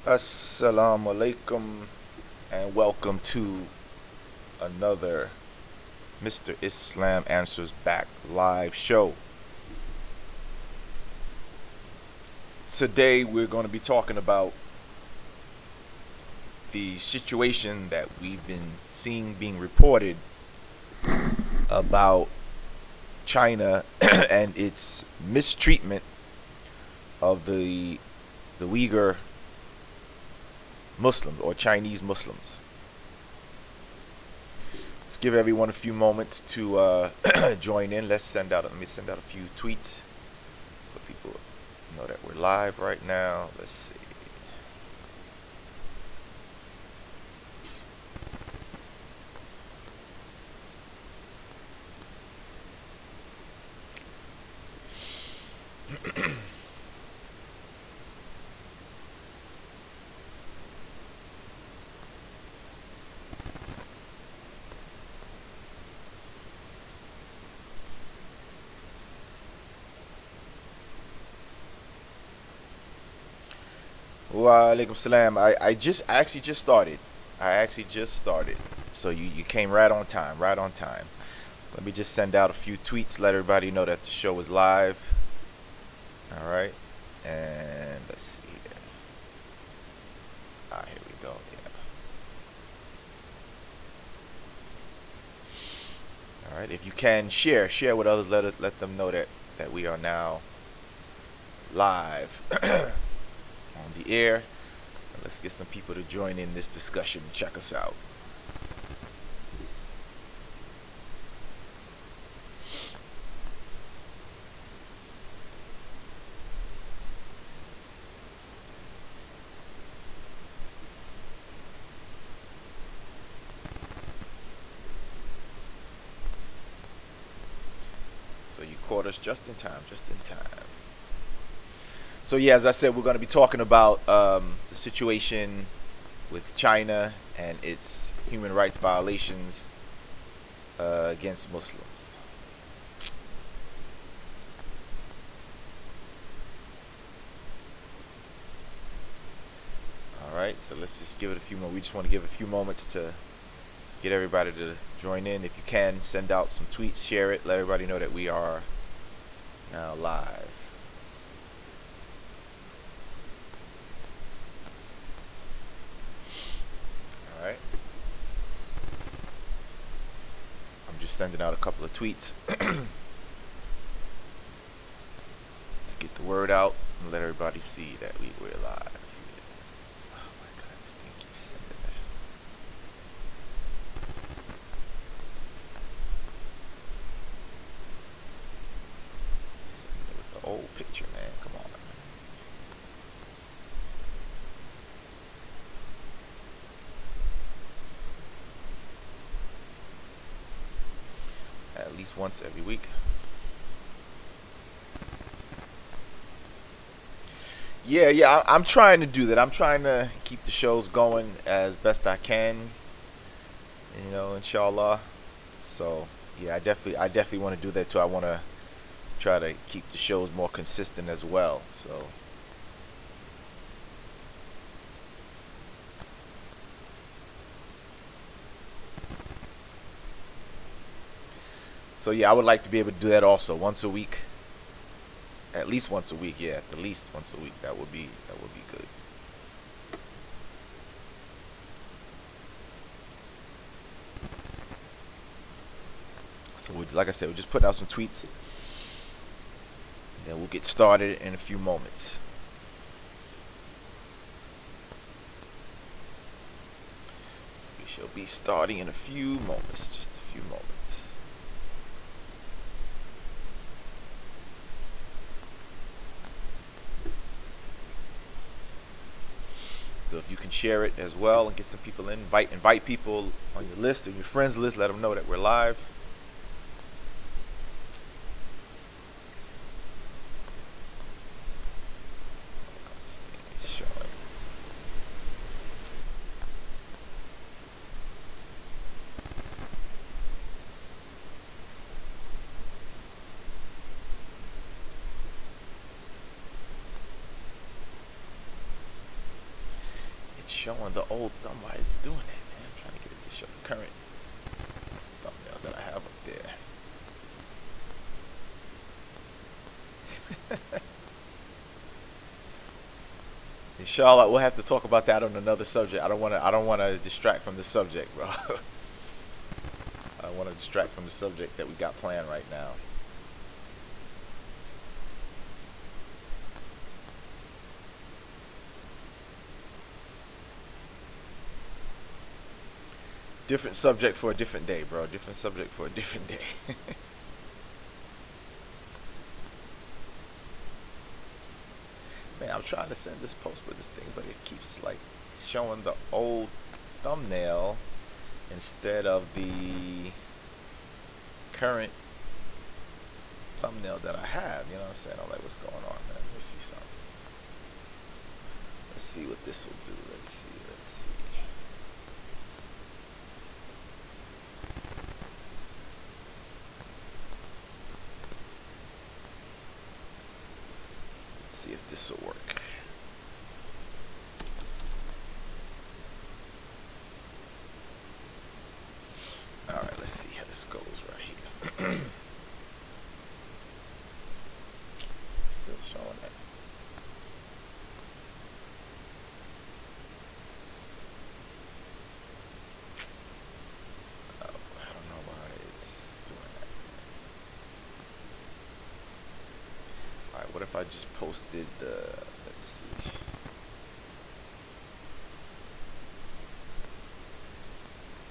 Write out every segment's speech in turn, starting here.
Assalamu alaikum and welcome to another Mr. Islam Answers Back live show. Today we're going to be talking about the situation that we've been seeing being reported about China and its mistreatment of the Uyghur Muslims or Chinese Muslims. Let's give everyone a few moments to join in. Let me send out a few tweets so people know that we're live right now. Let's see. Wa alaikum salam. I actually just started. So you came right on time, right on time. Let me just send out a few tweets, let everybody know that the show is live. All right. And let's see here. Here we go. Yeah. All right. If you can share with others, let them know that we are now live on the air. Let's get some people to join in this discussion and check us out. So you caught us just in time. So yeah, as I said, we're going to be talking about the situation with China and its human rights violations against Muslims. All right, so let's just give it a few more. We just want to give a few moments to get everybody to join in. If you can, send out some tweets, share it, let everybody know that we are now live. All right. I'm just sending out a couple of tweets to get the word out and let everybody see that we're live. Oh my God, this thing keeps sending that. Sending it with the old picture, man. Come on. At least once every week. Yeah, I'm trying to do that. I'm trying to keep the shows going as best I can, inshallah. So yeah, I definitely want to do that too. I want to try to keep the shows more consistent as well. So yeah, I would like to be able to do that also once a week. At least once a week, yeah. At least once a week. That would be good. So like I said, we're just putting out some tweets. And then we'll get started in a few moments. We shall be starting in a few moments. Just a few moments. So if you can share it as well and get some people in, invite people on your list or your friends list, let them know that we're live. This thing is showing. showing the old thumb. Why is it doing that, man? I'm trying to get it to show the current thumbnail that I have up there. Inshallah, we'll have to talk about that on another subject. I don't want to distract from the subject, bro. I don't want to distract from the subject that we got planned right now. Different subject for a different day, bro. Different subject for a different day. Man, I'm trying to send this post with this thing, but it keeps like showing the old thumbnail instead of the current thumbnail that I have. You know what I'm saying? I'm like, what's going on, man? Let me see something. Let's see what this will do. Let's see. Let's see. See if this will work. All right, let's see how this goes right here. Still showing that. Oh, I don't know why it's doing that. Alright, what if I just posted the, let's see.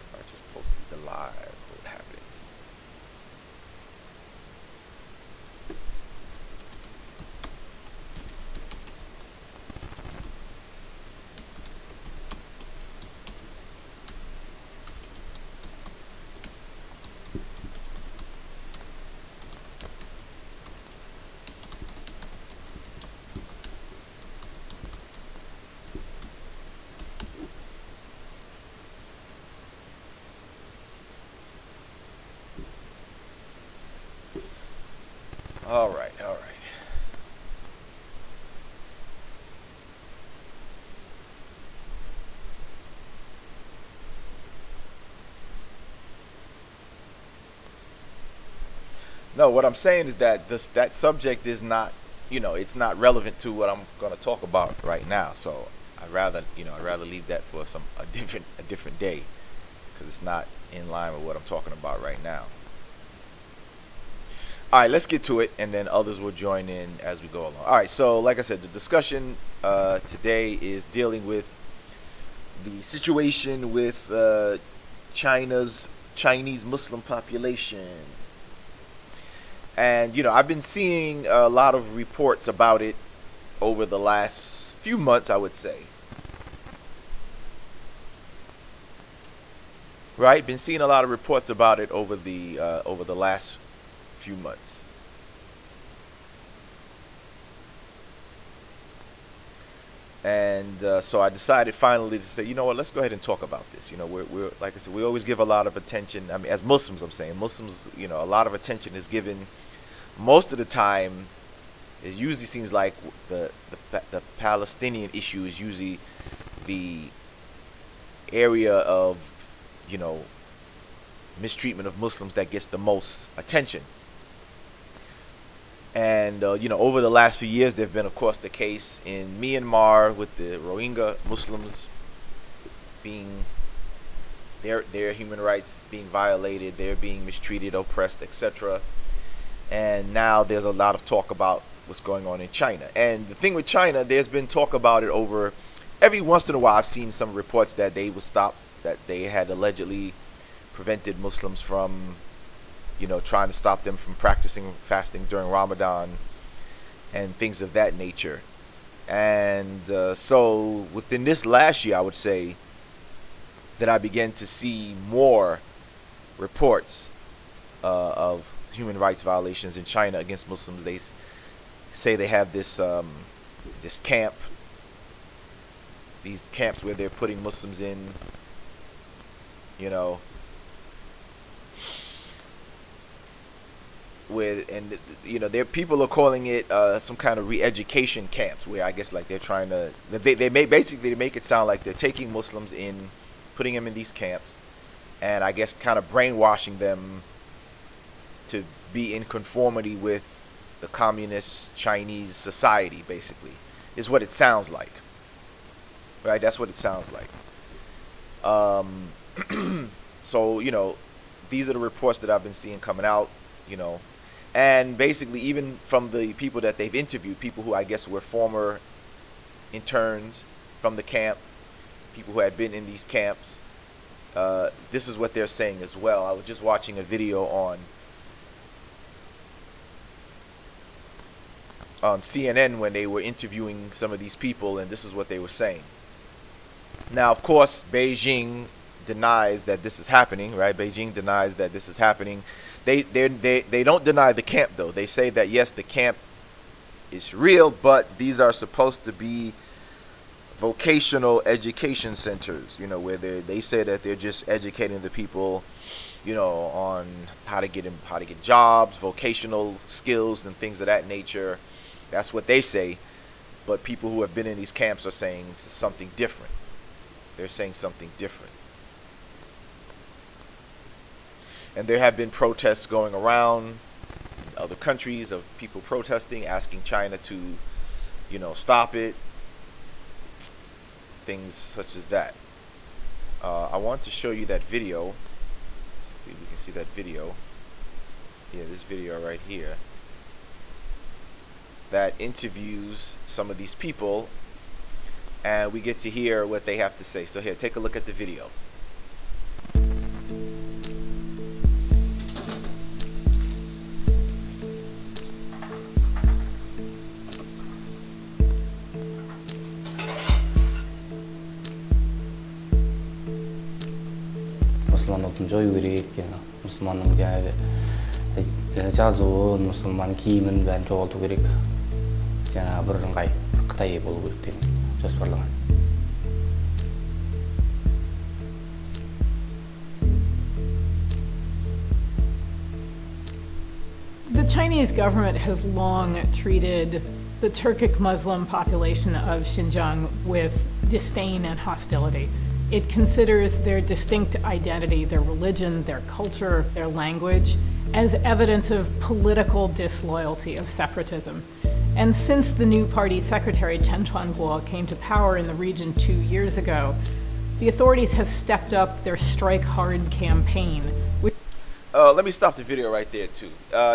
If I just posted the live, what would happen? All right, all right. No, what I'm saying is that that subject is not, it's not relevant to what I'm going to talk about right now. So I'd rather leave that for a different day, because it's not in line with what I'm talking about right now. All right, let's get to it, and then others will join in as we go along. All right, so like I said, the discussion today is dealing with the situation with China's Chinese Muslim population. And, I've been seeing a lot of reports about it over the last few months, I would say. Right? Been seeing a lot of reports about it over the last few months. And so I decided finally to say, you know what, let's go ahead and talk about this. We're like I said, we always give a lot of attention. I mean, as Muslims, I'm saying, Muslims, a lot of attention is given. Most of the time, it usually seems like the Palestinian issue is usually the area of, mistreatment of Muslims that gets the most attention. And, over the last few years, there have been, of course, the case in Myanmar with the Rohingya Muslims being, their human rights being violated, they're being mistreated, oppressed, etc. And now there's a lot of talk about what's going on in China. And the thing with China, there's been talk about it over, every once in a while I've seen some reports that they would stop, that they had allegedly prevented Muslims from, trying to stop them from practicing fasting during Ramadan and things of that nature. And so within this last year, I would say that I began to see more reports of human rights violations in China against Muslims. They say they have this this camp, these camps where they're putting Muslims in, and you know, their people are calling it some kind of re-education camps, where I guess like they're trying to, they make it sound like they're taking Muslims in, putting them in these camps, and I guess kind of brainwashing them to be in conformity with the communist Chinese society, basically, is what it sounds like. Right? That's what it sounds like. So, you know, these are the reports that I've been seeing coming out, you know, and basically even from the people that they've interviewed, people who I guess were former interns from the camp, people who had been in these camps, this is what they're saying as well. I was just watching a video on CNN when they were interviewing some of these people, and this is what they were saying. Now, of course, Beijing denies that this is happening, right? Beijing denies that this is happening. They don't deny the camp, though. They say that, yes, the camp is real, but these are supposed to be vocational education centers, you know, where they say that they're just educating the people, you know, on how to get jobs, vocational skills, and things of that nature. That's what they say. But people who have been in these camps are saying something different. They're saying something different. And there have been protests going around in other countries of people protesting, asking China to, you know, stop it. Things such as that. I want to show you that video. Let's see if we can see that video. Yeah, this video right here, that interviews some of these people, and we get to hear what they have to say. So here, take a look at the video. 무슬만은 조유 керек, 무슬만ның жазуын, мұсылман киімін бәрін жоғалту керек. Жаңа бір ыңғай Қытай болу керек деп жоспарлаған. The Chinese government has long treated the Turkic Muslim population of Xinjiang with disdain and hostility. It considers their distinct identity, their religion, their culture, their language, as evidence of political disloyalty, of separatism. And since the new party secretary, Chen Chuanguo, came to power in the region 2 years ago, the authorities have stepped up their strike hard campaign. Let me stop the video right there too.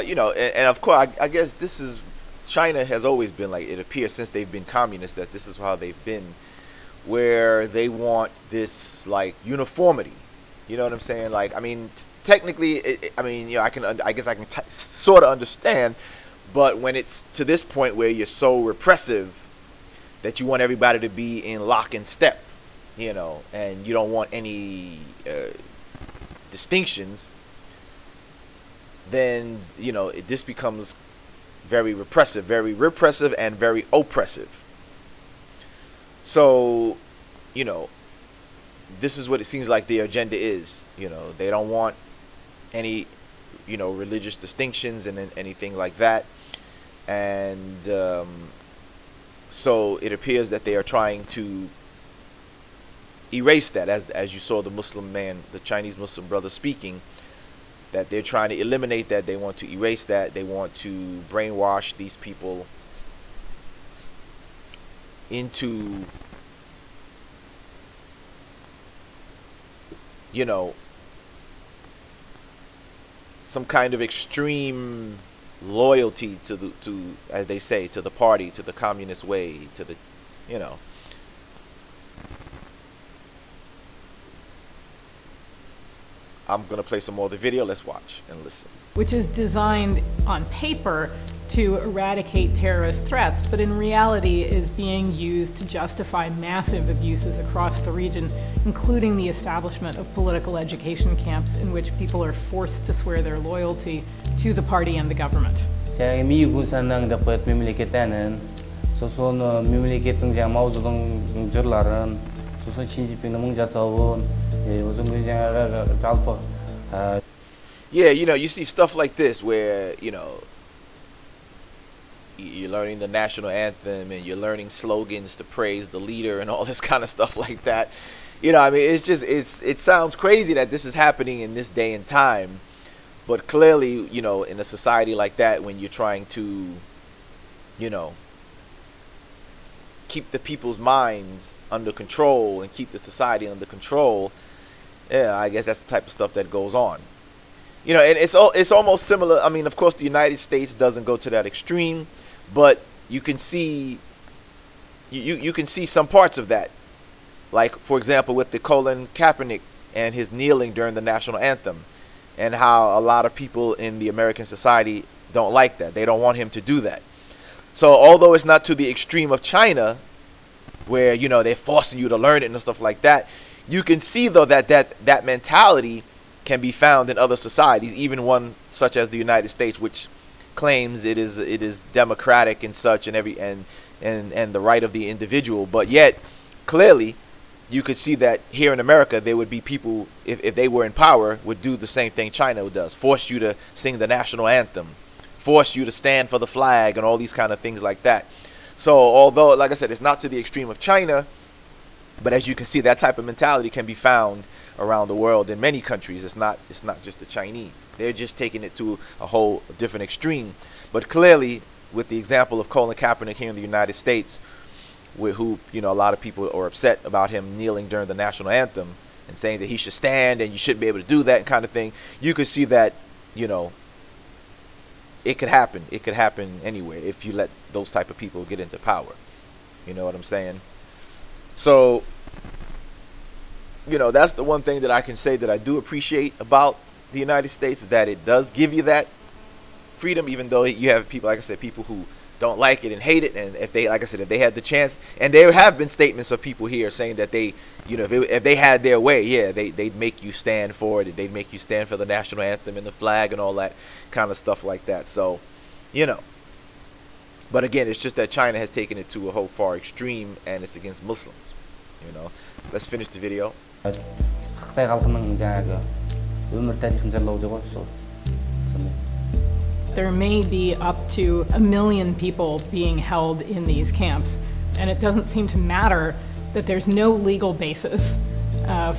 You know, and of course, I guess this is, China has always been like, it appears since they've been communist, that this is how they've been, where they want this like uniformity. You know what I'm saying? Like, I mean, technically, I mean, you know, I guess I can sort of understand, but when it's to this point where you're so repressive that you want everybody to be in lock and step, you know, and you don't want any distinctions, then, you know, this becomes very repressive and very oppressive. So, you know, this is what it seems like their agenda is. You know, they don't want any, you know, religious distinctions and anything like that. And so it appears that they are trying to erase that, as you saw the Muslim man, the Chinese Muslim brother speaking, that they're trying to eliminate that. They want to erase that. They want to brainwash these people into, you know, some kind of extreme loyalty to the, as they say, to the party, to the communist way, to the, you know. I'm going to play some more of the video. Let's watch and listen. Which is designed on paper to eradicate terrorist threats, but in reality is being used to justify massive abuses across the region, including the establishment of political education camps in which people are forced to swear their loyalty to the party and the government. Yeah, you see stuff like this where, you're learning the national anthem and you're learning slogans to praise the leader and all this kind of stuff like that. I mean, it sounds crazy that this is happening in this day and time, but clearly, in a society like that, when you're trying to, keep the people's minds under control and keep the society under control, yeah, I guess that's the type of stuff that goes on. And it's almost similar. I mean, of course, the United States doesn't go to that extreme, but you can see you can see some parts of that. Like, for example, with the Colin Kaepernick and his kneeling during the national anthem, and how a lot of people in the American society don't like that. They don't want him to do that. So although it's not to the extreme of China, where, they're forcing you to learn it and stuff like that, you can see, though, that mentality can be found in other societies, even one such as the United States, which claims it is democratic and such, and the right of the individual. But yet, clearly, you could see that here in America, there would be people, if they were in power, would do the same thing China does. Force you to sing the national anthem. Force you to stand for the flag and all these kind of things like that. So although, like I said, it's not to the extreme of China, but as you can see, that type of mentality can be found around the world in many countries. It's not just the Chinese. They're just taking it to a whole different extreme. But clearly, with the example of Colin Kaepernick here in the United States, who a lot of people are upset about him kneeling during the national anthem and saying that he should stand and you shouldn't be able to do that kind of thing, you could see that, it could happen. It could happen anywhere if you let those type of people get into power. You know what I'm saying? So, that's the one thing that I can say that I do appreciate about the United States, is that it does give you that freedom, even though you have people, like I said, people who don't like it and hate it. And if they, like I said, if they had the chance, and there have been statements of people here saying that they, if they had their way, yeah, they'd make you stand for it. They'd make you stand for the national anthem and the flag and all that kind of stuff like that. So, but again, it's just that China has taken it to a whole far extreme, and it's against Muslims. Let's finish the video. There may be up to 1 million people being held in these camps, and it doesn't seem to matter that there's no legal basis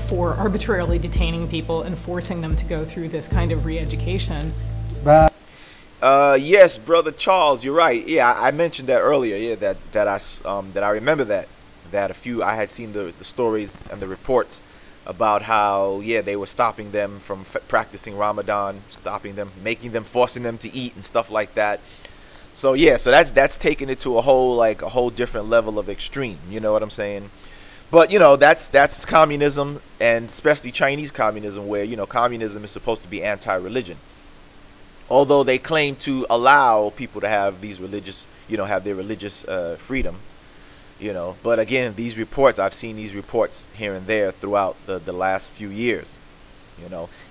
for arbitrarily detaining people and forcing them to go through this kind of re-education. Yes, Brother Charles, you're right. Yeah, I mentioned that earlier. Yeah, that I remember that I had seen the stories and the reports about how, yeah, they were stopping them from practicing Ramadan, forcing them to eat and stuff like that. So yeah, so that's taking it to a whole different level of extreme. You know what I'm saying? But that's communism, and especially Chinese communism, where communism is supposed to be anti-religion. Although they claim to allow people to have these religious, have their religious freedom. But again, these reports, I've seen these reports here and there throughout the last few years,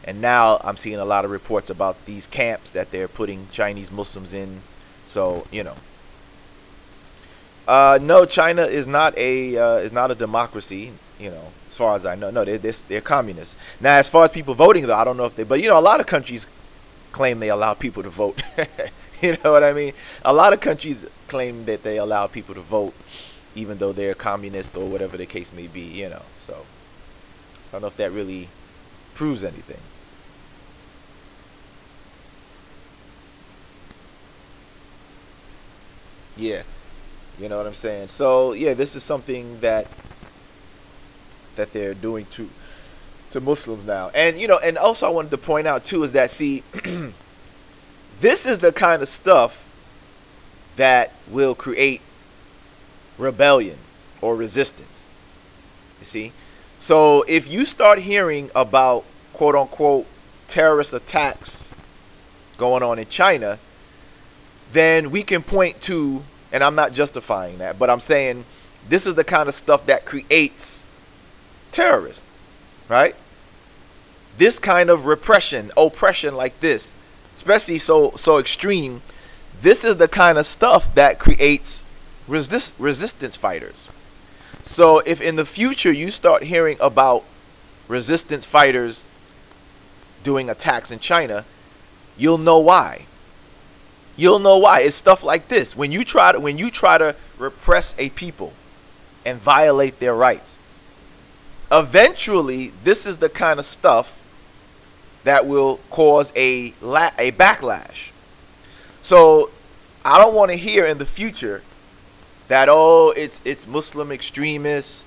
and now I'm seeing a lot of reports about these camps that they're putting Chinese Muslims in. So, no, China is not a democracy, as far as I know. No, they're communists. Now, as far as people voting, though, I don't know if but a lot of countries claim they allow people to vote. You know what I mean? A lot of countries claim that they allow people to vote, even though they're communist or whatever the case may be, So, I don't know if that really proves anything. Yeah, you know what I'm saying? So, yeah, this is something that they're doing to Muslims now. And, and also I wanted to point out, too, is that, see, this is the kind of stuff that will create rebellion or resistance. You see? So if you start hearing about quote unquote terrorist attacks going on in China, then we can point to, and I'm not justifying that, but I'm saying this is the kind of stuff that creates terrorism, right? This kind of oppression like this, especially so extreme, this is the kind of stuff that creates resistance fighters. So if in the future you start hearing about resistance fighters doing attacks in China, you'll know why. You'll know why. It's stuff like this. When you try to repress a people and violate their rights, eventually this is the kind of stuff that will cause a backlash. So I don't want to hear in the future that, oh, it's Muslim extremists,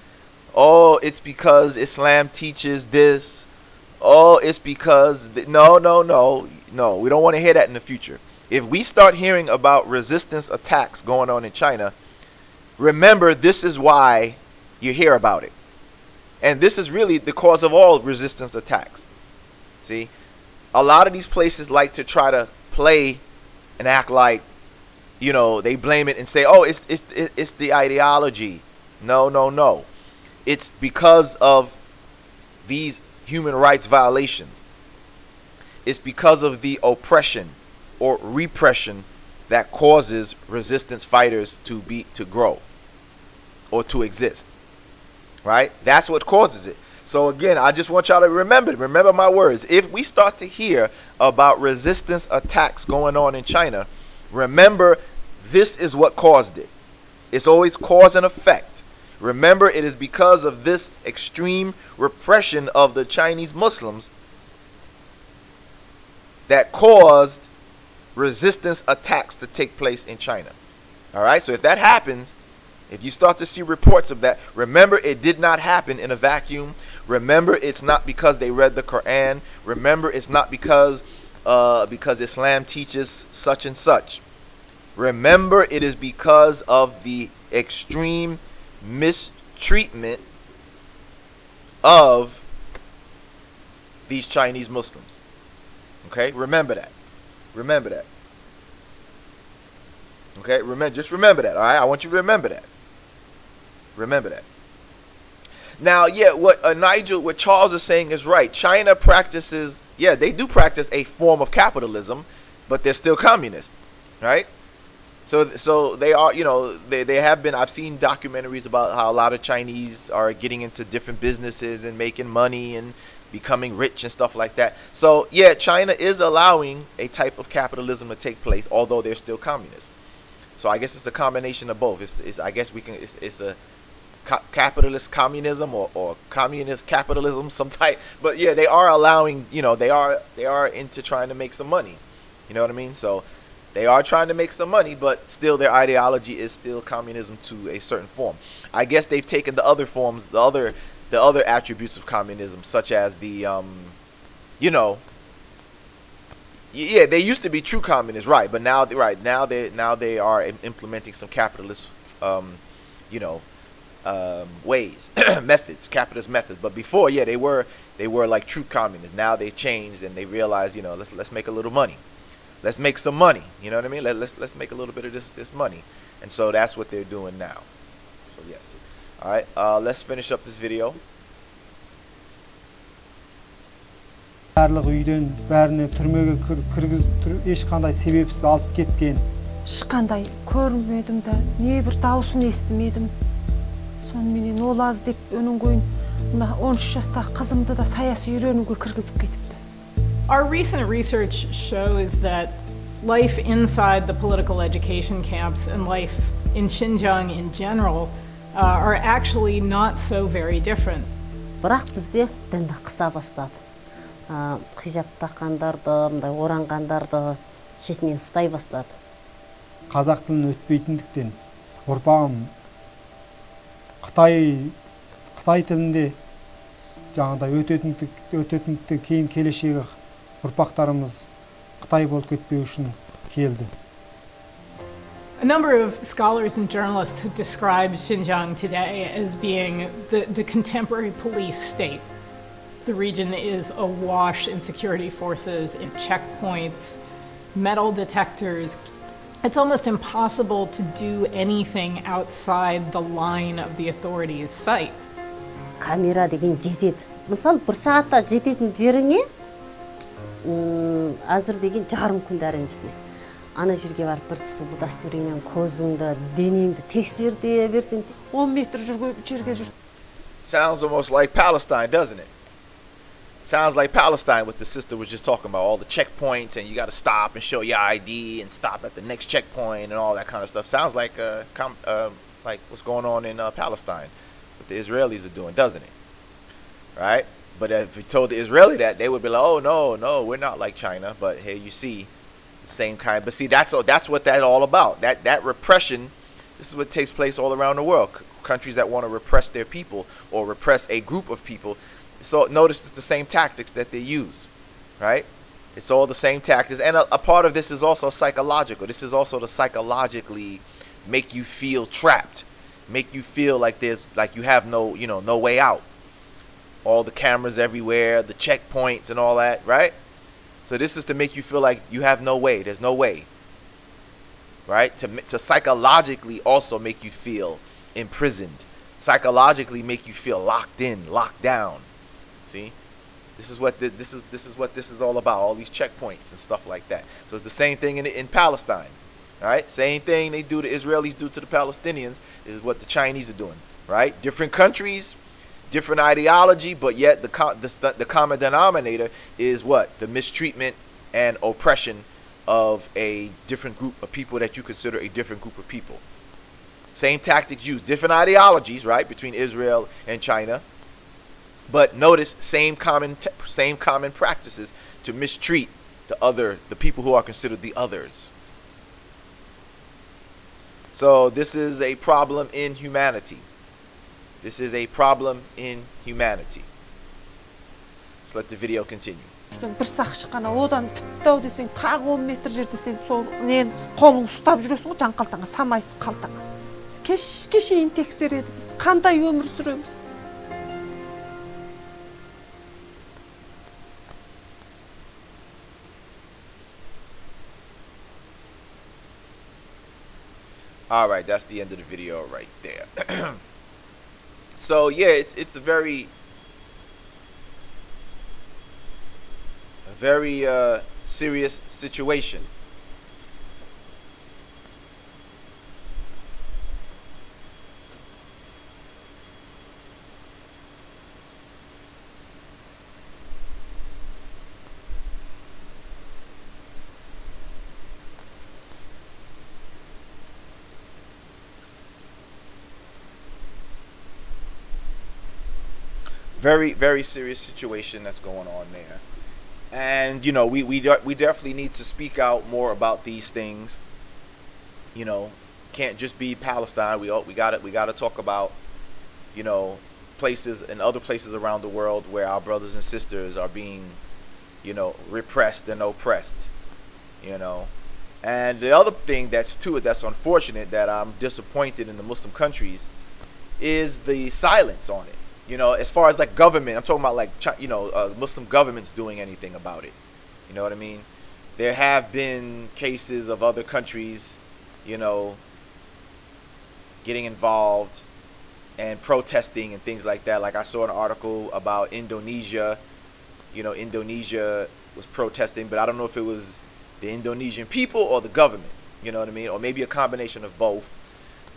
oh, it's because Islam teaches this, oh, it's because no, we don't want to hear that in the future. If we start hearing about resistance attacks going on in China, remember, this is why you hear about it. And this is really the cause of all resistance attacks. See, a lot of these places like to try to play and act like, you know, they blame it and say, oh, it's the ideology. No. It's because of these human rights violations. It's because of the oppression or repression that causes resistance fighters to grow or to exist. Right? That's what causes it. So again, I just want y'all to remember my words. If we start to hear about resistance attacks going on in China, remember, this is what caused it. It's always cause and effect. Remember, it is because of this extreme repression of the Chinese Muslims that caused resistance attacks to take place in China. All right, so if that happens, if you start to see reports of that, remember, it did not happen in a vacuum. Remember, it's not because they read the Quran. Remember, it's not because Islam teaches such and such. Remember, it is because of the extreme mistreatment of these Chinese Muslims. Okay, remember that. Remember that. Okay, just remember that. All right, I want you to remember that. Remember that. Now, yeah, what Charles is saying is right. China practices, yeah, they do practice a form of capitalism, but they're still communist, right? So they are, you know, they have been. I've seen documentaries about how a lot of Chinese are getting into different businesses and making money and becoming rich and stuff like that. So yeah, China is allowing a type of capitalism to take place, although they're still communist. So I guess it's a combination of both. I guess it's a capitalist communism or communist capitalism, some type. But yeah, they are allowing, you know, they are into trying to make some money. You know what I mean? So they are trying to make some money, but still their ideology is still communism to a certain form. I guess they've taken the other forms, the other attributes of communism, such as the you know, yeah, they used to be true communists, right? But now they are implementing some capitalist you know, ways, methods, capitalist methods. But before, yeah, they were like true communists. Now they changed and they realized, you know, let's make a little money. Let's make some money. You know what I mean? Let's make a little bit of this money. And so that's what they're doing now. So yes. All right. Let's finish up this video. Барлық үйден бәріне түрмеге кіргізіп ешқандай себепсіз алып кеткен. Ешқандай көрмедім да, не бір дауысын естімедім. Сонымен ол аз деп өнің қойын, мына 13 жастағы қызымды да саяси үйренуге кіргізіп кетіпті. Our recent research shows that life inside the political education camps and life in Xinjiang in general are actually not so very different. Бірақ бізде дінді қыса бастады. Хижаб таққандарды, мындай оранғандарды шетінен ұстай бастады. Қазақ тілін өтпейтіндіктен ұрпағым Қытай тілінде жаңағыдай өтетіндіктен кейін келешегі ұрпақтарымыз Қытай болып кетпеу үшін келді. A number of scholars and journalists have described Xinjiang today as being the contemporary police state. The region is awash in security forces, in checkpoints, metal detectors. It's almost impossible to do anything outside the line of the authorities' sight. Камера деген жетеді. Мысалы, бір сағатта жететін жеріңе азыр деген жарым күндәрін жетесің. Ана жерге барып бір түсі удостоверениең көзіңді, денеңді тексерде берсең, 10 метр жерге жүр. Sounds almost like Palestine, doesn't it? Sounds like Palestine, what the sister was just talking about, all the checkpoints, and you got to stop and show your ID and stop at the next checkpoint and all that kind of stuff. Sounds like what's going on in Palestine, what the Israelis are doing, doesn't it? Right? But if you told the Israeli that, they would be like, oh, no, we're not like China. But here you see the same kind. But see, that's what that's all about. That repression, this is what takes place all around the world. Countries that want to repress their people or repress a group of people. So notice it's the same tactics that they use, right? It's all the same tactics. And a part of this is also psychological. This is also to psychologically make you feel trapped, make you feel like you have no way out. All the cameras everywhere, the checkpoints and all that, right? So this is to make you feel like you have no way. There's no way, right? To psychologically also make you feel imprisoned, psychologically make you feel locked in, locked down. See, this is what this is all about. All these checkpoints and stuff like that. So it's the same thing in Palestine, right? Same thing the Israelis do to the Palestinians is what the Chinese are doing, right? Different countries, different ideology, but yet the common denominator is what? The mistreatment and oppression of a different group of people that you consider a different group of people. Same tactics used, different ideologies, right, between Israel and China. But notice same common practices to mistreat the people who are considered the others. So this is a problem in humanity. This is a problem in humanity. Let's let the video continue. Bir сақ шыққана одан бітті-ау десең, тағы 10 метр жерде сен сол нені қолың ұстап жүресің ғой, жан қалтаңа самайсың қалтаңа. Кешке шейін тексереді бізді. Қандай өмір сүреміз? All right, that's the end of the video right there. So yeah, it's a very serious situation. Very serious situation that's going on there. And we definitely need to speak out more about these things. Can't just be Palestine. We got to talk about places and other places around the world where our brothers and sisters are being repressed and oppressed. And the other thing that's unfortunate, that I'm disappointed in the Muslim countries, is the silence on it. As far as like government, I'm talking about like, Muslim governments doing anything about it. You know what I mean? There have been cases of other countries, getting involved and protesting and things like that. Like I saw an article about Indonesia. Indonesia was protesting, but I don't know if it was the Indonesian people or the government. You know what I mean? Or maybe a combination of both.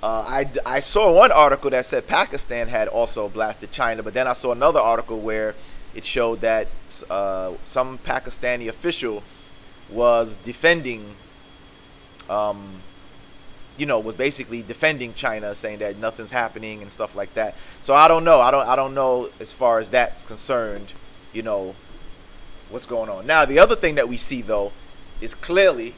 I saw one article that said Pakistan had also blasted China, but then I saw another article where it showed that some Pakistani official was defending, was basically defending China, saying that nothing's happening and stuff like that. So I don't know. I don't know as far as that's concerned, what's going on. Now, the other thing that we see, though, is clearly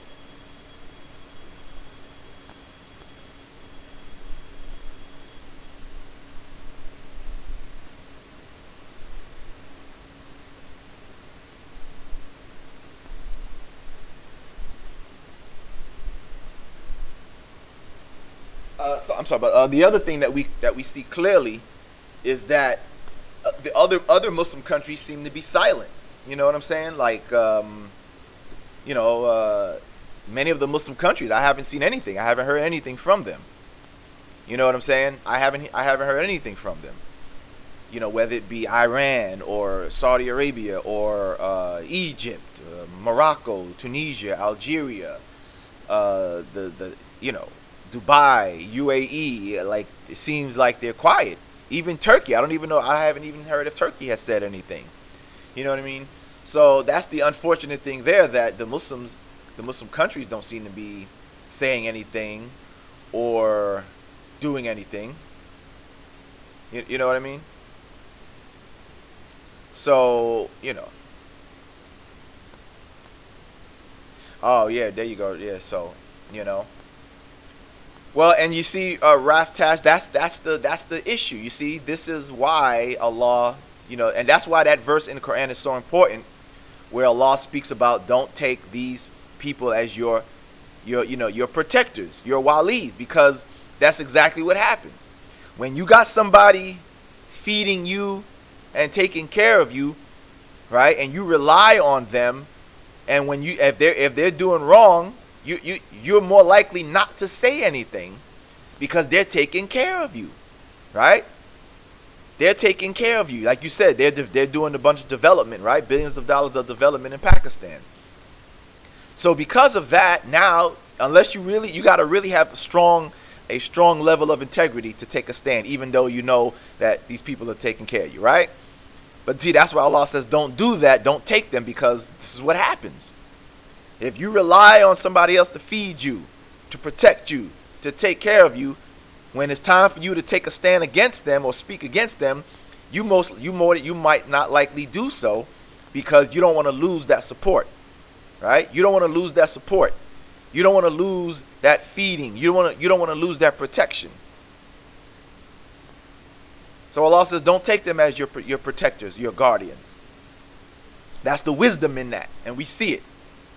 I'm sorry, but the other thing that we see clearly is that the other Muslim countries seem to be silent. You know what I'm saying? Like, many of the Muslim countries, I haven't seen anything. I haven't heard anything from them. You know what I'm saying? I haven't heard anything from them. Whether it be Iran or Saudi Arabia or Egypt, Morocco, Tunisia, Algeria, Dubai, UAE, like it seems like they're quiet. Even Turkey, I don't even know. I haven't even heard if Turkey has said anything. You know what I mean? So that's the unfortunate thing there, that the Muslim countries don't seem to be saying anything or doing anything. You know what I mean? So, you know. Oh yeah, there you go. Yeah, so, you know. Well, and you see, Raftash, that's the issue. You see, this is why Allah, you know, and that's why that verse in the Quran is so important, where Allah speaks about don't take these people as your protectors, your walis, because that's exactly what happens. When you got somebody feeding you and taking care of you, right, and you rely on them, and when you if they're doing wrong, you're more likely not to say anything because they're taking care of you, right? They're taking care of you. Like you said, they're doing a bunch of development, right? Billions of dollars of development in Pakistan. So because of that, now, unless you got to really have a strong level of integrity to take a stand, even though you know that these people are taking care of you, right? But see, that's why Allah says don't do that, don't take them, because this is what happens. If you rely on somebody else to feed you, to protect you, to take care of you, when it's time for you to take a stand against them or speak against them, you might not likely do so, because you don't want to lose that support, right? You don't want to lose that support. You don't want to lose that feeding. You don't want to lose that protection. So Allah says, don't take them as your protectors, your guardians. That's the wisdom in that, and we see it.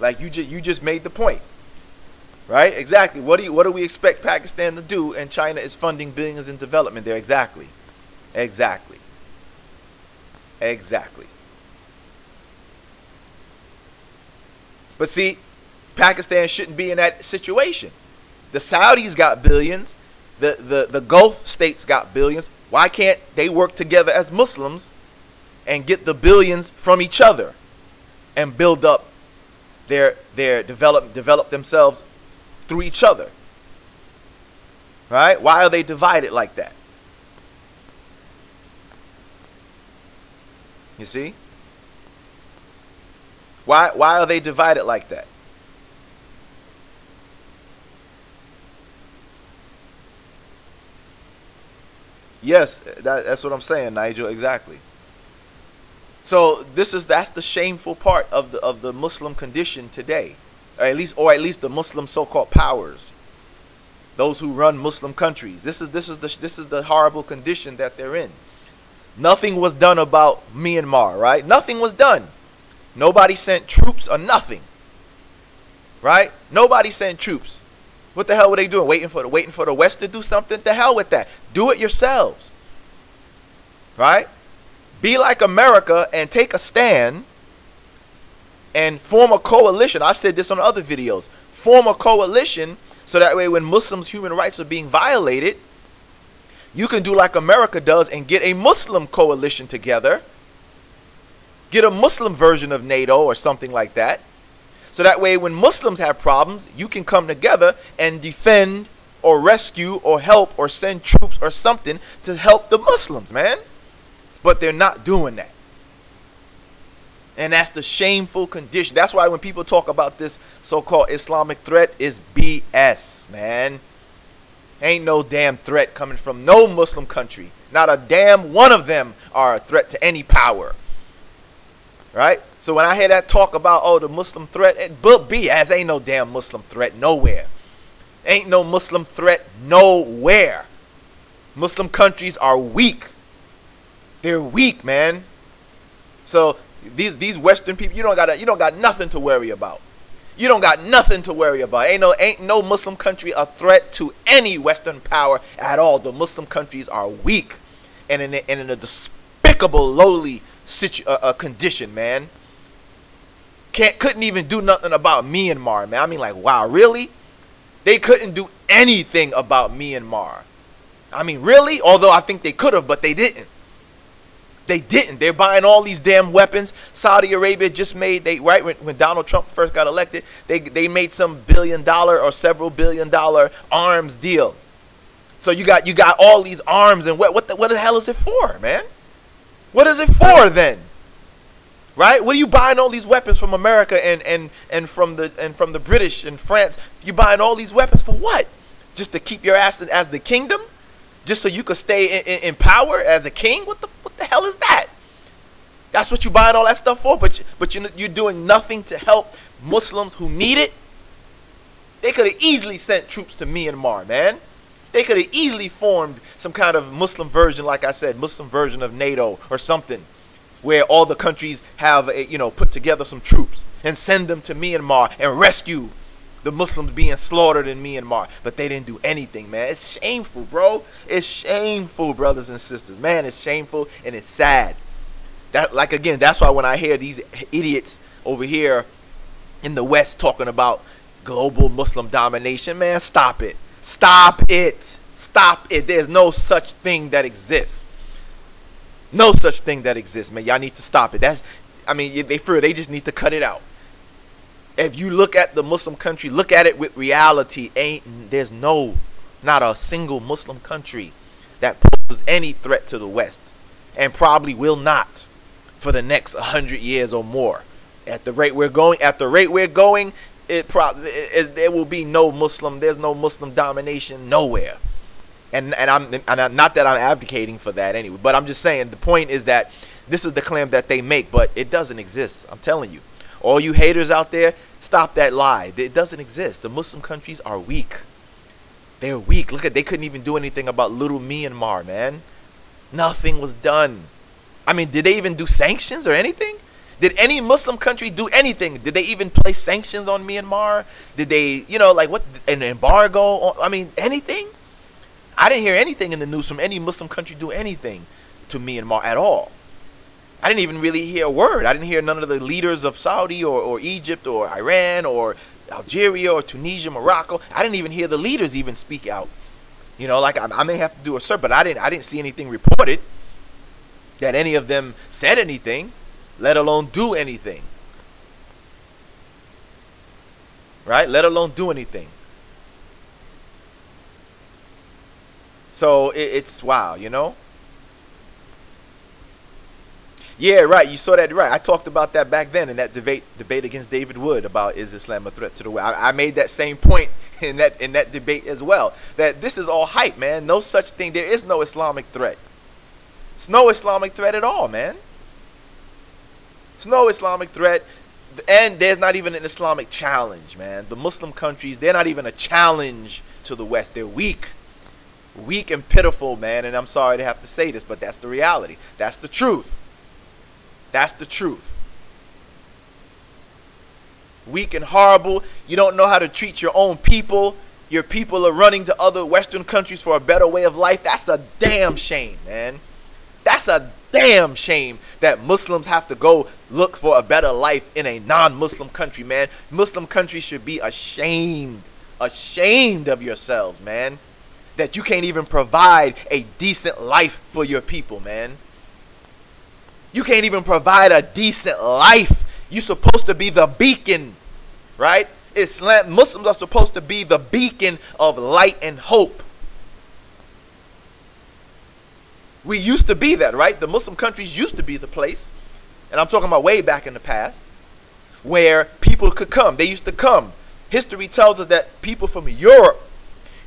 Like you just made the point, right? Exactly. What do we expect Pakistan to do? And China is funding billions in development there. Exactly. But see, Pakistan shouldn't be in that situation. The Saudis got billions. The Gulf states got billions. Why can't they work together as Muslims and get the billions from each other and build up their develop themselves through each other? Right? Why are they divided like that? You see? Why are they divided like that? Yes, that's what I'm saying, Nigel. Exactly. So that's the shameful part of the Muslim condition today, or at least the Muslim so-called powers, those who run Muslim countries. This is the horrible condition that they're in. Nothing was done about Myanmar, right? Nothing was done. Nobody sent troops or nothing, right? Nobody sent troops. What the hell were they doing? Waiting for the West to do something? The hell with that. Do it yourselves. Right? Be like America and take a stand and form a coalition. I've said this on other videos. Form a coalition so that way when Muslims' human rights are being violated, you can do like America does and get a Muslim coalition together. Get a Muslim version of NATO or something like that. So that way when Muslims have problems, you can come together and defend or rescue or help or send troops or something to help the Muslims, man. But they're not doing that. And that's the shameful condition. That's why when people talk about this so-called Islamic threat, is BS, man. Ain't no damn threat coming from no Muslim country. Not a damn one of them are a threat to any power. Right? So when I hear that talk about, oh, the Muslim threat, BS, ain't no damn Muslim threat nowhere. Ain't no Muslim threat nowhere. Muslim countries are weak. They're weak, man. So these Western people, you don't got nothing to worry about. You don't got nothing to worry about. Ain't no Muslim country a threat to any Western power at all. The Muslim countries are weak and in a despicable, lowly condition, man. Couldn't even do nothing about Myanmar, man. I mean, like, wow, really? They couldn't do anything about Myanmar. I mean, really? Although I think they could have, but they didn't. They didn't. They're buying all these damn weapons. Saudi Arabia just made, when Donald Trump first got elected, they made some $1 billion or several $1 billion arms deal. So you got all these arms, and what the hell is it for, man? What is it for then? right? What are you buying all these weapons from America and from the British and France? You buying all these weapons for what? Just to keep your ass as the kingdom? Just so you could stay in power as a king? What the hell is that? That's what you buying all that stuff for? But you're doing nothing to help Muslims who need it? They could have easily sent troops to Myanmar, man. They could have easily formed some kind of Muslim version, like I said, Muslim version of NATO or something, where all the countries have, put together some troops and send them to Myanmar and rescue the Muslims being slaughtered in Myanmar. But they didn't do anything, man. It's shameful, bro. It's shameful, brothers and sisters. Man, it's shameful and it's sad. Again, that's why when I hear these idiots over here in the West talking about global Muslim domination, man, stop it. Stop it. Stop it. There's no such thing that exists. No such thing that exists, man. Y'all need to stop it. They just need to cut it out. If you look at the Muslim country, look at it with reality. There's not a single Muslim country that poses any threat to the West, and probably will not for the next 100 years or more. At the rate we're going, there will be no Muslim. There's no Muslim domination nowhere. And I'm not that I'm advocating for that anyway, but I'm just saying the point is that this is the claim that they make, but it doesn't exist. I'm telling you, all you haters out there, stop that lie. It doesn't exist. The Muslim countries are weak. They're weak. Look they couldn't even do anything about little Myanmar, man. Nothing was done. I mean, did they even do sanctions or anything? Did any Muslim country do anything? Did they even place sanctions on Myanmar? Did they, an embargo? Anything? I didn't hear anything in the news from any Muslim country do anything to Myanmar at all. I didn't even really hear a word. I didn't hear none of the leaders of Saudi or Egypt or Iran or Algeria or Tunisia, Morocco. I didn't even hear the leaders even speak out. I may have to do a search, but I didn't see anything reported that any of them said anything, let alone do anything. Right? Let alone do anything. So it's wow, Yeah, right. You saw that, right. I talked about that back then in that debate against David Wood about is Islam a threat to the West. I made that same point in that debate as well. That this is all hype, man. No such thing. There is no Islamic threat. It's no Islamic threat at all, man. It's no Islamic threat. And there's not even an Islamic challenge, man. The Muslim countries, they're not even a challenge to the West. They're weak. Weak and pitiful, man. And I'm sorry to have to say this, but that's the reality. That's the truth. That's the truth. Weak and horrible. You don't know how to treat your own people. Your people are running to other Western countries for a better way of life. That's a damn shame, man. That's a damn shame that Muslims have to go look for a better life in a non-Muslim country, man. Muslim countries should be ashamed. Ashamed of yourselves, man. That you can't even provide a decent life for your people, man. You can't even provide a decent life. You're supposed to be the beacon, right? Muslims are supposed to be the beacon of light and hope. We used to be that, right? The Muslim countries used to be the place, and I'm talking about way back in the past, where people could come. They used to come. History tells us that people from Europe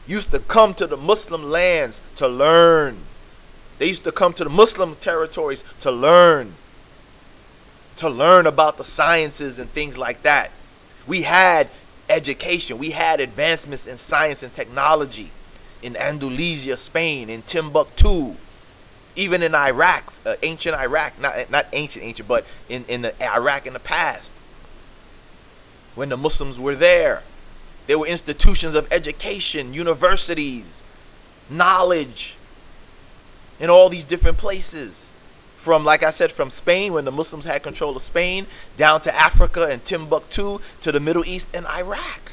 used to come to the Muslim lands to learn. They used to come to the Muslim territories to learn about the sciences and things like that. We had education. We had advancements in science and technology in Andalusia, Spain, in Timbuktu, even in Iraq, ancient Iraq, not ancient, but in the Iraq in the past. When the Muslims were there, there were institutions of education, universities, knowledge, in all these different places. From, like I said, from Spain, when the Muslims had control of Spain, down to Africa and Timbuktu, to the Middle East and Iraq.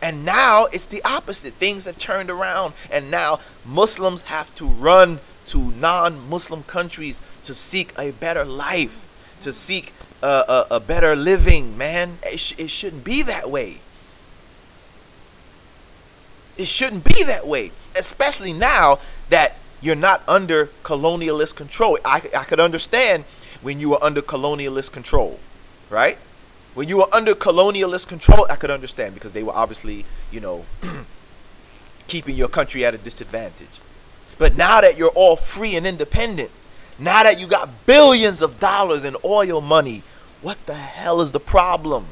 And now it's the opposite. Things have turned around, and now Muslims have to run to non-Muslim countries to seek a better life, to seek a better living, man. It shouldn't be that way. It shouldn't be that way, especially now that you're not under colonialist control. I could understand when you were under colonialist control, right? When you were under colonialist control, I could understand, because they were obviously, you know, keeping your country at a disadvantage. But now that you're all free and independent, now that you got billions of dollars in oil money, what the hell is the problem?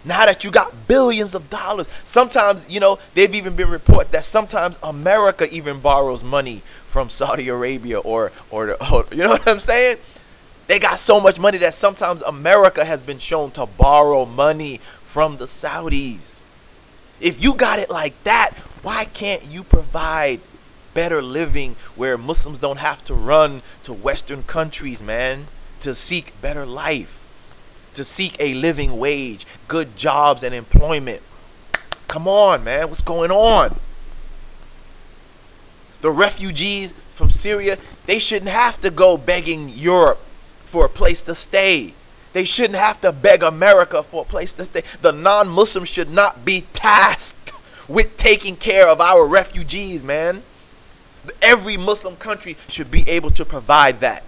Now that you got billions of dollars, sometimes, you know, there've even been reports that sometimes America even borrows money from Saudi Arabia or you know what I'm saying? They got so much money that sometimes America has been shown to borrow money from the Saudis. If you got it like that, why can't you provide better living where Muslims don't have to run to Western countries, man, to seek better life, to seek a living wage, good jobs and employment? Come on, man, what's going on? The refugees from Syria, they shouldn't have to go begging Europe for a place to stay. They shouldn't have to beg America for a place to stay. The non-Muslims should not be tasked with taking care of our refugees, man. Every Muslim country should be able to provide that.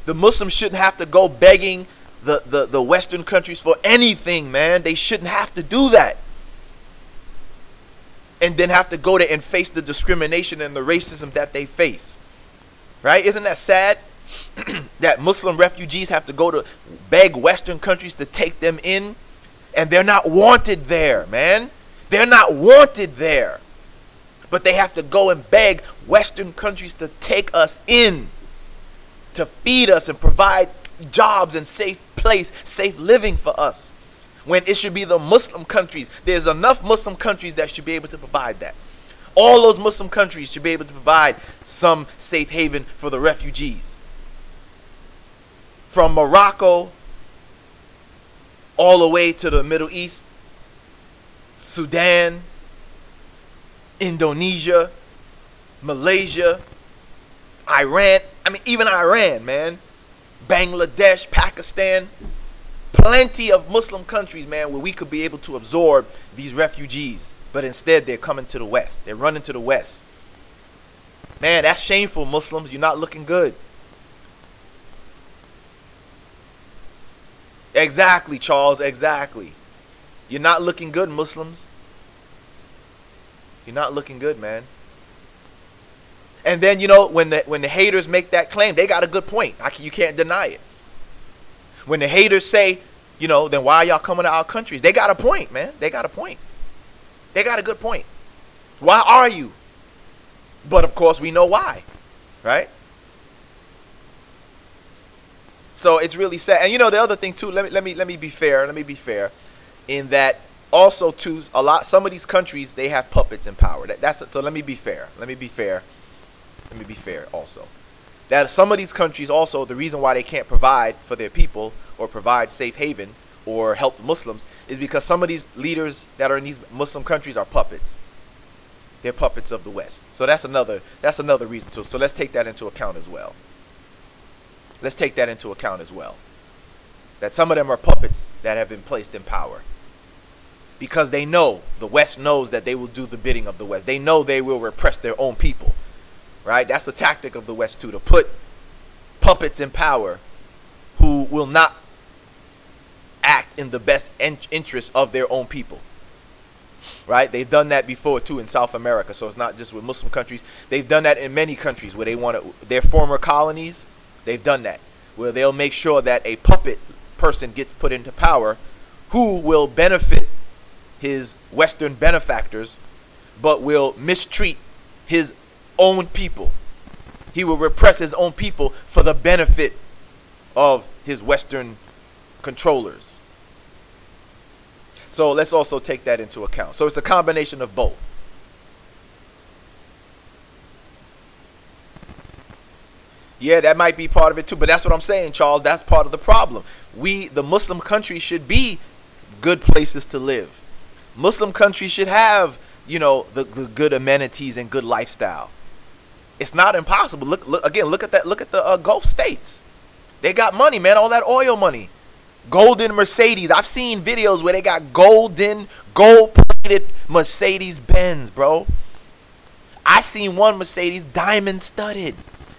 The Muslims shouldn't have to go begging the Western countries for anything, man. They shouldn't have to do that. And then have to go there and face the discrimination and the racism that they face. Right? Isn't that sad? That Muslim refugees have to go to beg Western countries to take them in, and they're not wanted there, man. They're not wanted there. But they have to go and beg Western countries to take us in, to feed us and provide jobs and safe place, safe living for us. When it should be the Muslim countries. There's enough Muslim countries that should be able to provide that. All those Muslim countries should be able to provide some safe haven for the refugees. From Morocco all the way to the Middle East, Sudan, Indonesia, Malaysia, Iran. I mean, even Iran, man. Bangladesh, Pakistan. Plenty of Muslim countries, man, where we could be able to absorb these refugees. But instead, they're coming to the West. They're running to the West. Man, that's shameful, Muslims. You're not looking good. Exactly, Charles, exactly. You're not looking good, Muslims. You're not looking good, man. And then, you know, when the haters make that claim, they got a good point. You can't deny it. When the haters say, you know, then why are y'all coming to our countries? They got a point, man. They got a point. They got a good point. Why are you? But of course we know why, right? So it's really sad. And you know the other thing too. Let me be fair. Let me be fair, in that also too, some of these countries, they have puppets in power. So let me be fair. Let me be fair also. That some of these countries also, the reason why they can't provide for their people or provide safe haven or help Muslims is because some of these leaders that are in these Muslim countries are puppets. They're puppets of the West. So that's another reason too. So let's take that into account as well. Let's take that into account as well. That some of them are puppets that have been placed in power. Because they know, the West knows that they will do the bidding of the West. They know they will repress their own people. Right? That's the tactic of the West too, to put puppets in power who will not act in the best interest of their own people. Right? They've done that before too in South America. So it's not just with Muslim countries. They've done that in many countries where they want to, their former colonies. They've done that, where they'll make sure that a puppet person gets put into power who will benefit his Western benefactors, but will mistreat his own people. He will repress his own people for the benefit of his Western controllers. So let's also take that into account. So it's a combination of both. Yeah, that might be part of it too, but that's what I'm saying, Charles. That's part of the problem. The Muslim countries should be good places to live. Muslim countries should have, you know, the good amenities and good lifestyle. It's not impossible. Look at that. Look at the Gulf states. They got money, man. All that oil money. Golden Mercedes. I've seen videos where they got gold-plated Mercedes Benz, bro. I seen one Mercedes diamond studded.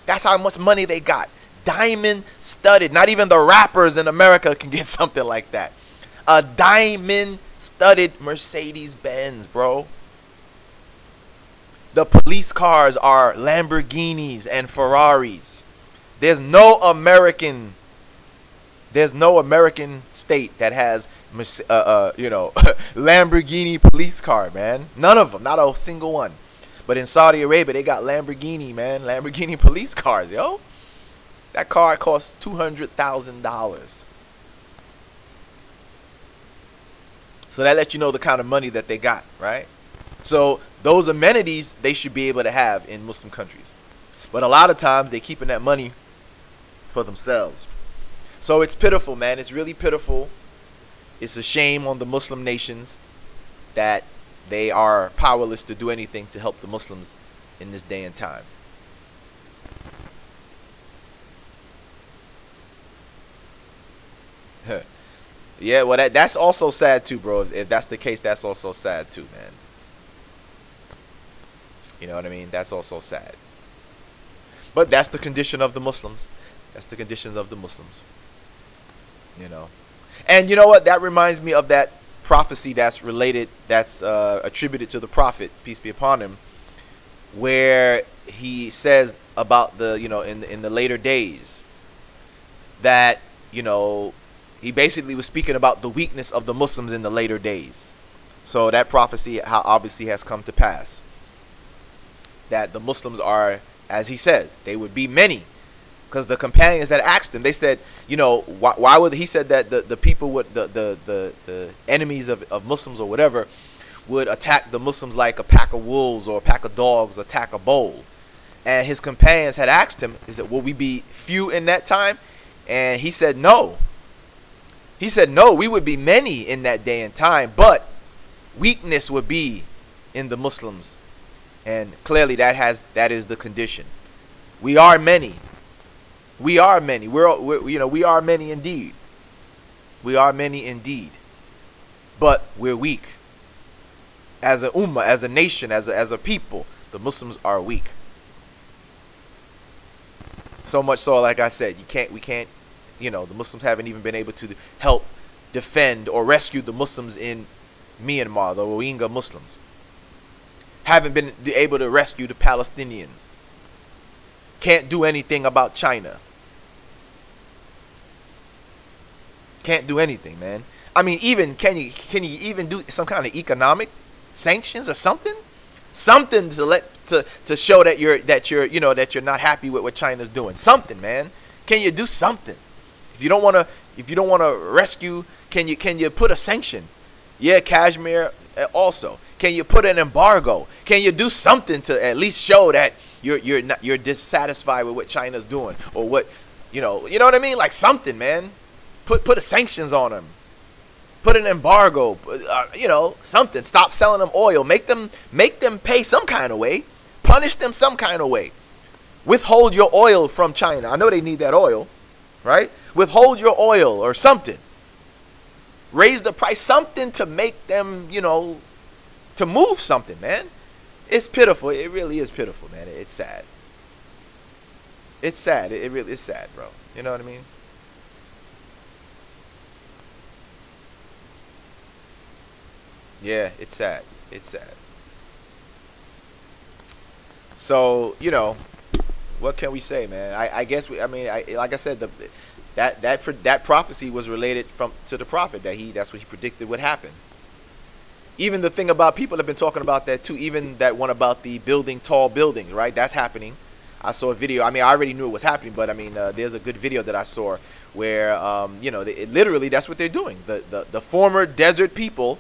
That's how much money they got. Diamond studded. Not even the rappers in America can get something like that. A diamond studded Mercedes Benz, bro. The police cars are Lamborghinis and Ferraris. There's no American state that has Lamborghini police car, man. None of them, not a single one. But in Saudi Arabia, they got Lamborghini, man. Lamborghini police cars, yo. That car costs $200,000. So that lets you know the kind of money that they got, right? So those amenities they should be able to have in Muslim countries. But a lot of times they keeping that money for themselves. So it's pitiful, man. It's really pitiful. It's a shame on the Muslim nations that they are powerless to do anything to help the Muslims in this day and time. Yeah, well, that's also sad too, bro. If that's the case, that's also sad too, man. You know what I mean? That's also sad. But that's the condition of the Muslims. That's the conditions of the Muslims. You know. And you know what? That reminds me of that prophecy that's related, that's attributed to the Prophet, peace be upon him, where he says about the, in the later days, that, he basically was speaking about the weakness of the Muslims in the later days. So that prophecy obviously has come to pass. That the Muslims are, as he says, they would be many. Because the companions that asked him, they said, why would he said that the people would, the enemies of Muslims or whatever would attack the Muslims like a pack of wolves or a pack of dogs attack a bull. And his companions had asked him, is it, will we be few in that time? And he said no. He said no, we would be many in that day and time, but weakness would be in the Muslims. And clearly that is the condition. We are many. We are many. We are many indeed. We are many indeed. But we're weak. As a ummah, as a nation, as a people, the Muslims are weak. So much so, like I said, we can't, the Muslims haven't even been able to help defend or rescue the Muslims in Myanmar, the Rohingya Muslims. Haven't been able to rescue the Palestinians. Can't do anything about China. Can't do anything, man. I mean, even can you even do some kind of economic sanctions or something? Something to show that you're not happy with what China's doing. Something, man. Can you do something? If you don't want to rescue, can you put a sanction? Yeah, Kashmir also. Can you put an embargo? Can you do something to at least show that you're dissatisfied with what China's doing, or what you know what I mean? Like something, man. Put a sanctions on them. Put an embargo. Something. Stop selling them oil. Make them pay some kind of way. Punish them some kind of way. Withhold your oil from China. I know they need that oil, right? Withhold your oil or something. Raise the price. Something to make them, to move something, man. It's pitiful. It really is pitiful, man. It's sad. It's sad. It really is sad, bro. You know what I mean? Yeah, it's sad. It's sad. So, what can we say, man? I guess like I said, that prophecy was related to the Prophet, that's what he predicted would happen. Even the thing about, people have been talking about that too, even that one about the building tall buildings, right? That's happening. I saw a video. I already knew it was happening, but there's a good video that I saw where literally that's what they're doing. The former desert people,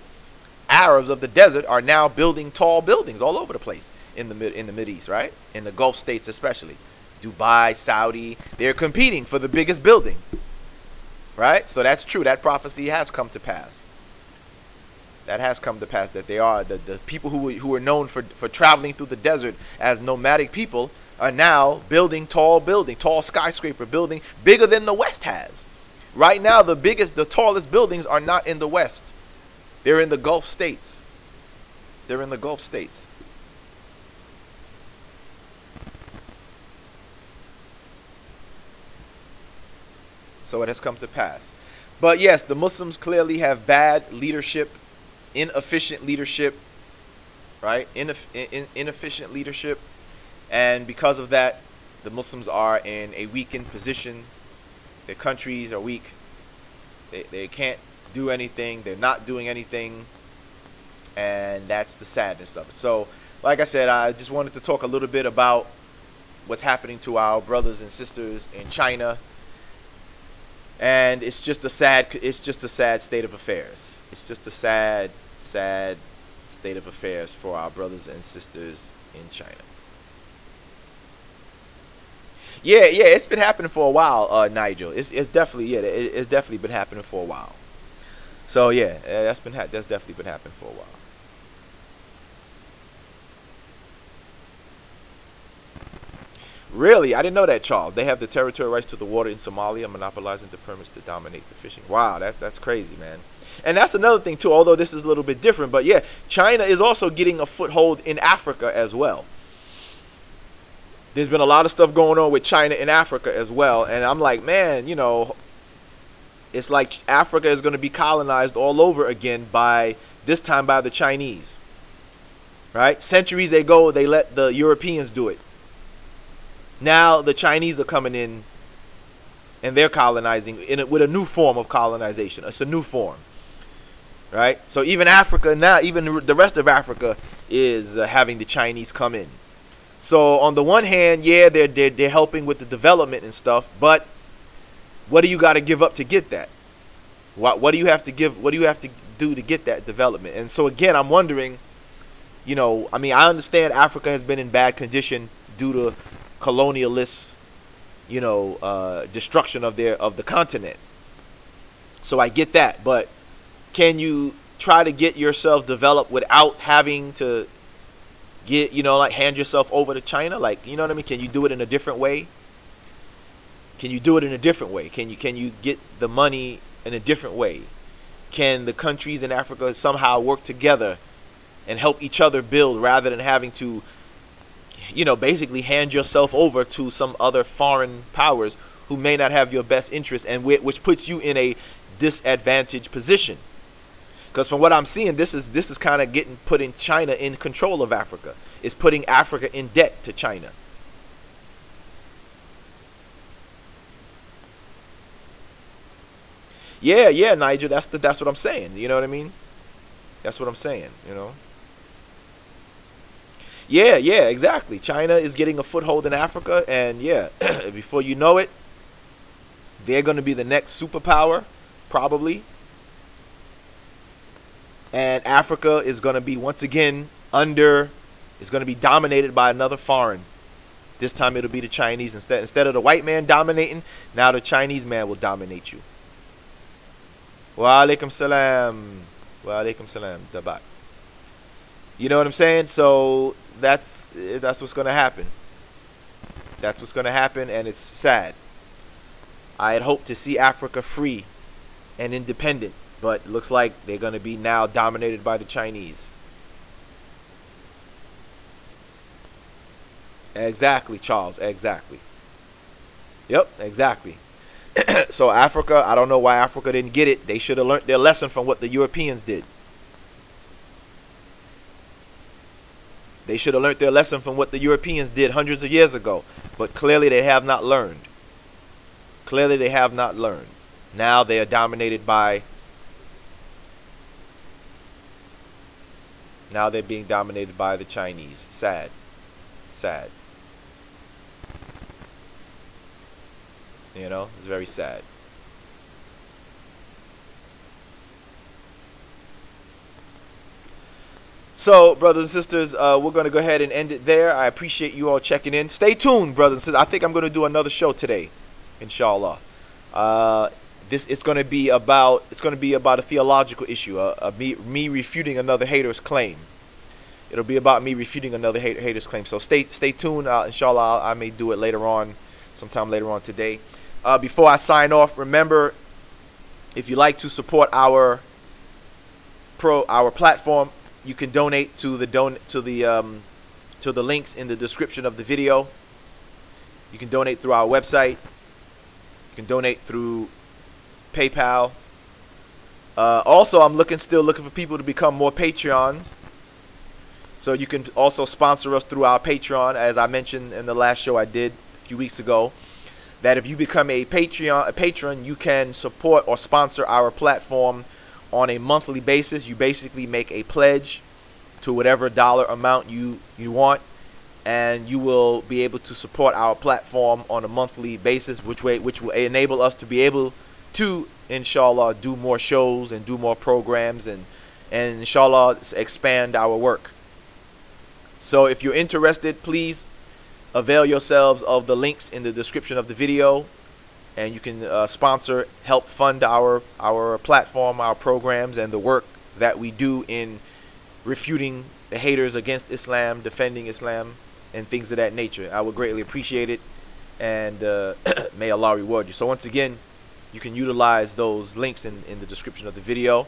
Arabs of the desert, are now building tall buildings all over the place in the Mideast, right? In the Gulf states especially. Dubai, Saudi, they're competing for the biggest building. Right? So that's true. That prophecy has come to pass. That has come to pass, that they are the people who were known for traveling through the desert as nomadic people are now building tall skyscraper building bigger than the West has. Right now the tallest buildings are not in the West. They're in the Gulf states. They're in the Gulf states. So it has come to pass. But yes, the Muslims clearly have bad leadership, inefficient leadership, right? Inefficient leadership. And because of that, the Muslims are in a weakened position. Their countries are weak. They can't do anything. They're not doing anything. And that's the sadness of it. So, like I said, I just wanted to talk a little bit about what's happening to our brothers and sisters in China. And it's just a sad state of affairs. It's just a sad state of affairs for our brothers and sisters in China. Yeah, it's been happening for a while, Nigel. It's definitely, it's definitely been happening for a while. So yeah, that's definitely been happening for a while. Really? I didn't know that, Charles. They have the territorial rights to the water in Somalia, monopolizing the permits to dominate the fishing. Wow, that's crazy, man. And that's another thing, too, although this is a little bit different. But, yeah, China is also getting a foothold in Africa as well. There's been a lot of stuff going on with China in Africa as well. And I'm like, man, you know, it's like Africa is going to be colonized all over again this time by the Chinese. Right? Centuries ago, they let the Europeans do it. Now the Chinese are coming in and they're colonizing with a new form of colonization. It's a new form, right? So even Africa now, even the rest of Africa is having the Chinese come in. So on the one hand, yeah, they're helping with the development and stuff, but what do you got to give up to get that? What do you have to give? What do you have to do to get that development? And so again, I'm wondering, you know, I mean, I understand Africa has been in bad condition due to colonialist, you know, destruction of the continent. So I get that, but can you try to get yourself developed without having to get, you know, like hand yourself over to China? Like, you know what I mean? Can you do it in a different way? Can you do it in a different way? Can you get the money in a different way? Can the countries in Africa somehow work together and help each other build rather than having to, you know, basically hand yourself over to some other foreign powers who may not have your best interest, and which puts you in a disadvantaged position? Because from what I'm seeing, this is kind of putting China in control of Africa. It's putting Africa in debt to China. Yeah, Nigel, that's what I'm saying. You know what I mean? That's what I'm saying, you know? Yeah, exactly. China is getting a foothold in Africa, and yeah, before you know it, they're going to be the next superpower, probably. And Africa is going to be once again is going to be dominated by another foreign. This time it'll be the Chinese instead of the white man dominating. Now the Chinese man will dominate you. Wa alaikum salam. Wa alaikum salam. Dabat. You know what I'm saying? So that's what's going to happen. That's what's going to happen, and it's sad. I had hoped to see Africa free and independent, but it looks like they're going to be now dominated by the Chinese. Exactly, Charles. Exactly. Yep, exactly. So Africa, I don't know why Africa didn't get it. They should have learned their lesson from what the Europeans did. They should have learned their lesson from what the Europeans did hundreds of years ago. But clearly they have not learned. Clearly they have not learned. Now they are dominated by... Now they're being dominated by the Chinese. Sad. Sad. You know, it's very sad. So, brothers and sisters, we're going to go ahead and end it there. I appreciate you all checking in. Stay tuned, brothers and sisters. I think I'm going to do another show today, inshallah. It's going to be about a theological issue, me refuting another hater's claim. It'll be about me refuting another hater's claim. So stay tuned. Inshallah, I may do it later on, sometime later on today. Before I sign off, remember, if you like to support our platform, you can donate to the links in the description of the video. You can donate through our website. You can donate through PayPal. Also, I'm still looking for people to become more Patreons. So you can also sponsor us through our Patreon, as I mentioned in the last show I did a few weeks ago. That if you become a patron, you can support or sponsor our platform on a monthly basis. You basically make a pledge to whatever dollar amount you want, and you will be able to support our platform on a monthly basis, which will enable us to be able to, inshallah, do more shows and do more programs and inshallah expand our work. So if you're interested, please avail yourselves of the links in the description of the video, and you can help fund our platform, our programs, and the work that we do in refuting the haters against Islam, defending Islam, and things of that nature. I would greatly appreciate it, and may Allah reward you. So once again, you can utilize those links in the description of the video.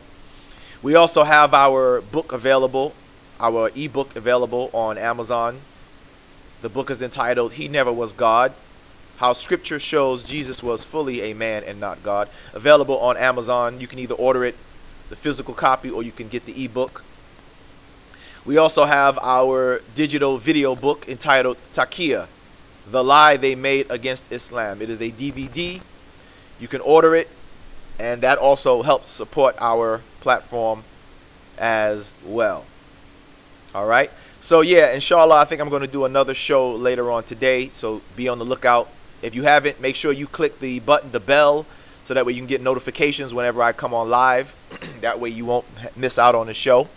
We also have our book available, our ebook available on Amazon. The book is entitled He Never Was God, How Scripture Shows Jesus Was Fully a Man and Not God. Available on Amazon. You can either order it, the physical copy, or you can get the ebook. We also have our digital video book entitled Taqiyya, The Lie They Made Against Islam. It is a DVD. You can order it, and that also helps support our platform as well. All right. So yeah, inshallah, I think I'm going to do another show later on today. So be on the lookout. If you haven't, make sure you click the button, the bell, so that way you can get notifications whenever I come on live. That way you won't miss out on the show,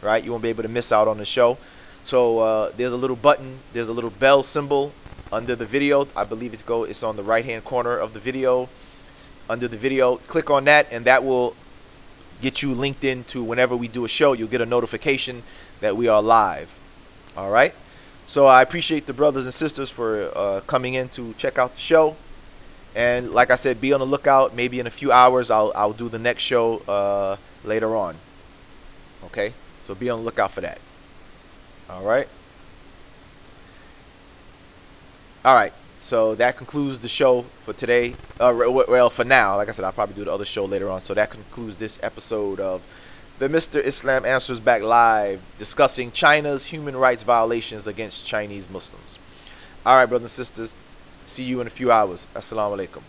right? You won't be able to miss out on the show. So there's a little button, there's a little bell symbol under the video. I believe it's on the right-hand corner of the video. Under the video, click on that, and that will get you linked into whenever we do a show. You'll get a notification that we are live. All right. So I appreciate the brothers and sisters for coming in to check out the show. And like I said, be on the lookout. Maybe in a few hours, I'll do the next show later on. Okay. So be on the lookout for that. All right. All right. So that concludes the show for today. Well, for now, like I said, I'll probably do the other show later on. So that concludes this episode of the Mr. Islam Answers Back Live, discussing China's human rights violations against Chinese Muslims. All right, brothers and sisters. See you in a few hours. Assalamu alaikum.